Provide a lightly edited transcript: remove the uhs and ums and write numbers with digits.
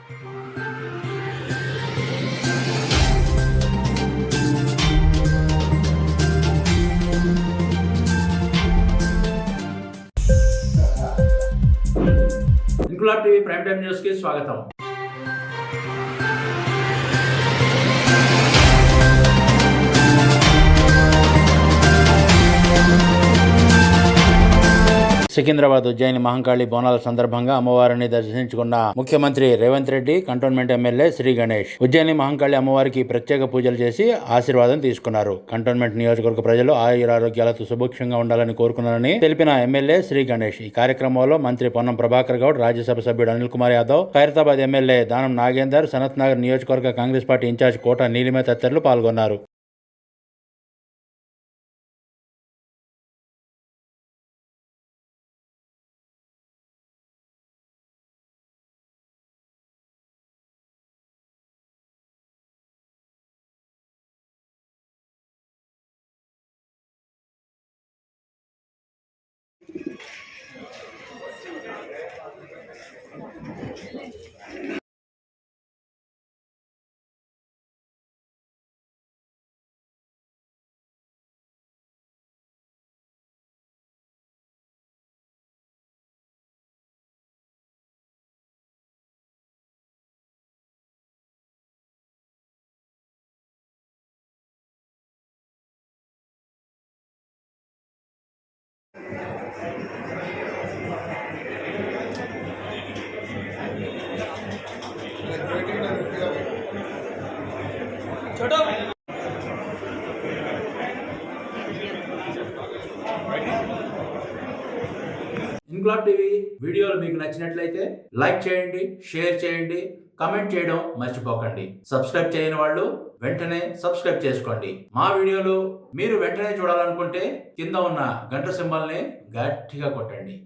Inquilab TV prime time news కి స్వాగతం. సికింద్రాబాద్ ఉజ్జయిని మహంకాళి బోనాల సందర్భంగా అమ్మవారిని దర్శించుకున్న ముఖ్యమంత్రి రేవంత్ రెడ్డి, కంటోన్మెంట్ ఎమ్మెల్యే శ్రీ గణేష్ ఉజ్జయిని మహంకాళి అమ్మవారికి ప్రత్యేక పూజలు చేసి ఆశీర్వాదం తీసుకున్నారు. కంటోన్మెంట్ నియోజకవర్గ ప్రజలు ఆయురారోగ్యాలతో సుభిక్షంగా ఉండాలని కోరుకున్నారని తెలిపిన ఎమ్మెల్యే శ్రీ గణేష్ ఈ కార్యక్రమంలో మంత్రి పొన్నం ప్రభాకర్ గౌడ్, రాజ్యసభ సభ్యుడు అనిల్ కుమార్ యాదవ్, ఖైరతాబాద్ ఎమ్మెల్యే దానం నాగేందర్, సనత్ నగర్ నియోజకవర్గ కాంగ్రెస్ పార్టీ ఇన్ఛార్జ్ కోట నీలిమ తదితరులు పాల్గొన్నారు. ఇంక్లాబ్ టీవీ వీడియోలు మీకు నచ్చినట్లయితే లైక్ చేయండి, షేర్ చేయండి, కమెంట్ చేయడం మర్చిపోకండి. సబ్స్క్రైబ్ చేయని వాళ్ళు వెంటనే సబ్స్క్రైబ్ చేసుకోండి. మా వీడియోలు మీరు వెంటనే చూడాలనుకుంటే కింద ఉన్న గంట సింబల్ని గట్టిగా కొట్టండి.